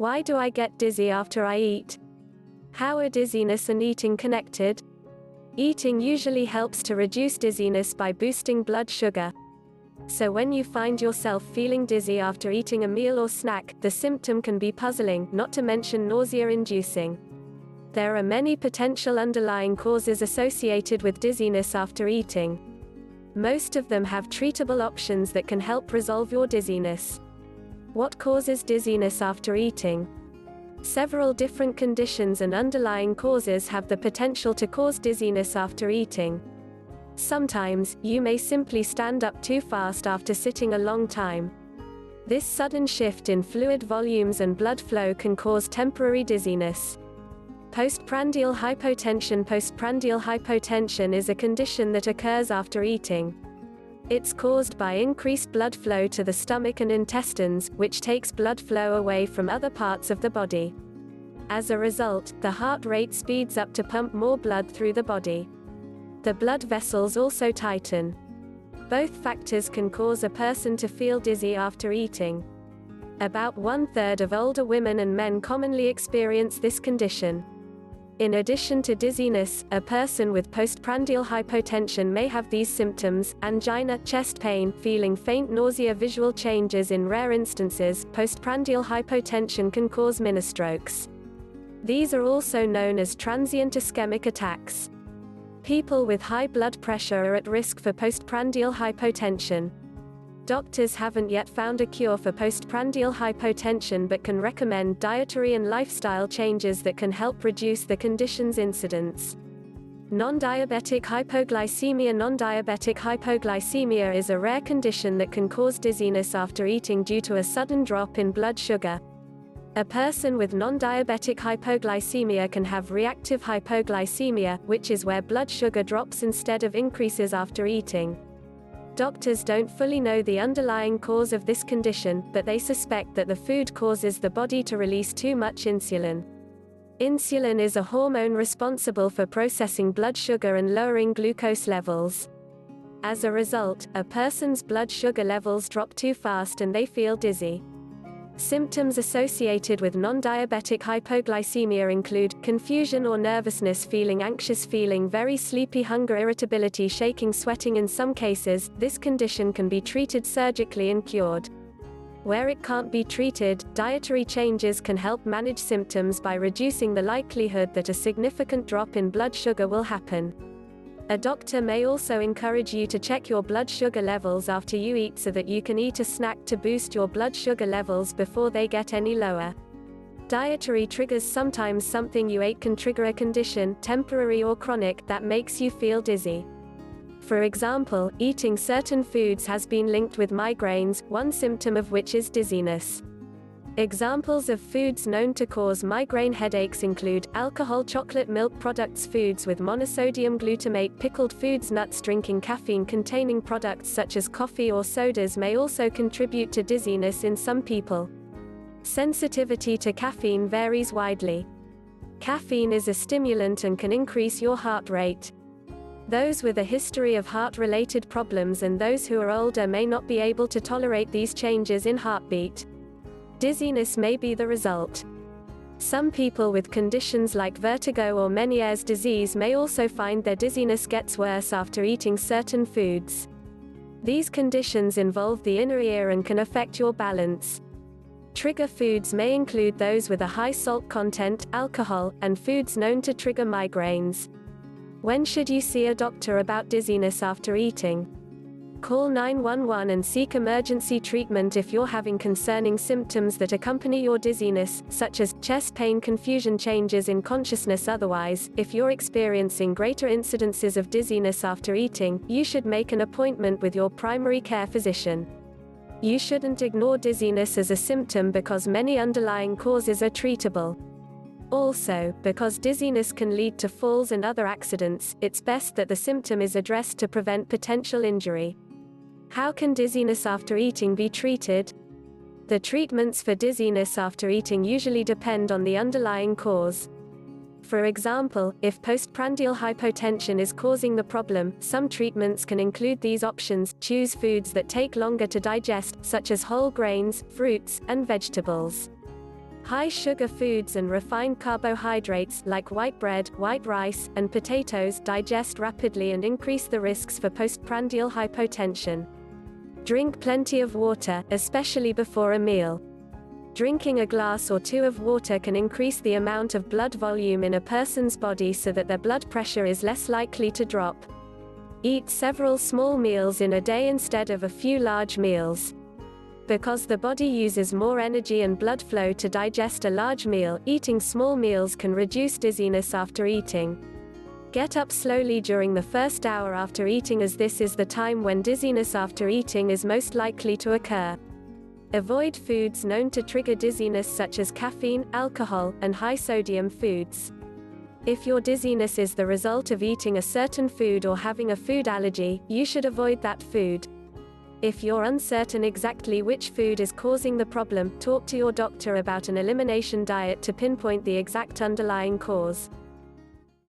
Why do I get dizzy after I eat? How are dizziness and eating connected? Eating usually helps to reduce dizziness by boosting blood sugar. So when you find yourself feeling dizzy after eating a meal or snack, the symptom can be puzzling, not to mention nausea-inducing. There are many potential underlying causes associated with dizziness after eating. Most of them have treatable options that can help resolve your dizziness. What causes dizziness after eating? Several different conditions and underlying causes have the potential to cause dizziness after eating. Sometimes, you may simply stand up too fast after sitting a long time. This sudden shift in fluid volumes and blood flow can cause temporary dizziness. Postprandial hypotension. Postprandial hypotension is a condition that occurs after eating. It's caused by increased blood flow to the stomach and intestines, which takes blood flow away from other parts of the body. As a result, the heart rate speeds up to pump more blood through the body. The blood vessels also tighten. Both factors can cause a person to feel dizzy after eating. About 1/3 of older women and men commonly experience this condition. In addition to dizziness, a person with postprandial hypotension may have these symptoms: angina, chest pain, feeling faint nausea, visual changes. In rare instances, postprandial hypotension can cause mini-strokes. These are also known as transient ischemic attacks. People with high blood pressure are at risk for postprandial hypotension. Doctors haven't yet found a cure for postprandial hypotension but can recommend dietary and lifestyle changes that can help reduce the condition's incidence. Non-diabetic hypoglycemia. Non-diabetic hypoglycemia is a rare condition that can cause dizziness after eating due to a sudden drop in blood sugar. A person with non-diabetic hypoglycemia can have reactive hypoglycemia, which is where blood sugar drops instead of increases after eating. Doctors don't fully know the underlying cause of this condition, but they suspect that the food causes the body to release too much insulin. Insulin is a hormone responsible for processing blood sugar and lowering glucose levels. As a result, a person's blood sugar levels drop too fast and they feel dizzy. Symptoms associated with non-diabetic hypoglycemia include confusion or nervousness, feeling anxious, feeling very sleepy, hunger, irritability, shaking, sweating. In some cases, this condition can be treated surgically and cured. Where it can't be treated, dietary changes can help manage symptoms by reducing the likelihood that a significant drop in blood sugar will happen. A doctor may also encourage you to check your blood sugar levels after you eat so that you can eat a snack to boost your blood sugar levels before they get any lower. Dietary triggers. Sometimes something you ate can trigger a condition, temporary or chronic, that makes you feel dizzy. For example, eating certain foods has been linked with migraines, one symptom of which is dizziness. Examples of foods known to cause migraine headaches include alcohol, chocolate, milk products, foods with monosodium glutamate, pickled foods, nuts. Drinking caffeine-containing products such as coffee or sodas may also contribute to dizziness in some people. Sensitivity to caffeine varies widely. Caffeine is a stimulant and can increase your heart rate. Those with a history of heart-related problems and those who are older may not be able to tolerate these changes in heartbeat. Dizziness may be the result. Some people with conditions like vertigo or Meniere's disease may also find their dizziness gets worse after eating certain foods. These conditions involve the inner ear and can affect your balance. Trigger foods may include those with a high salt content, alcohol, and foods known to trigger migraines. When should you see a doctor about dizziness after eating? Call 911 and seek emergency treatment if you're having concerning symptoms that accompany your dizziness, such as chest pain, confusion, changes in consciousness. Otherwise, if you're experiencing greater incidences of dizziness after eating, you should make an appointment with your primary care physician. You shouldn't ignore dizziness as a symptom because many underlying causes are treatable. Also, because dizziness can lead to falls and other accidents, it's best that the symptom is addressed to prevent potential injury. How can dizziness after eating be treated? The treatments for dizziness after eating usually depend on the underlying cause. For example, if postprandial hypotension is causing the problem, some treatments can include these options. Choose foods that take longer to digest, such as whole grains, fruits, and vegetables. High sugar foods and refined carbohydrates like white bread, white rice, and potatoes digest rapidly and increase the risks for postprandial hypotension. Drink plenty of water, especially before a meal. Drinking a glass or two of water can increase the amount of blood volume in a person's body so that their blood pressure is less likely to drop. Eat several small meals in a day instead of a few large meals. Because the body uses more energy and blood flow to digest a large meal, eating small meals can reduce dizziness after eating. Get up slowly during the first hour after eating, as this is the time when dizziness after eating is most likely to occur. Avoid foods known to trigger dizziness such as caffeine, alcohol, and high-sodium foods. If your dizziness is the result of eating a certain food or having a food allergy, you should avoid that food. If you're uncertain exactly which food is causing the problem, talk to your doctor about an elimination diet to pinpoint the exact underlying cause.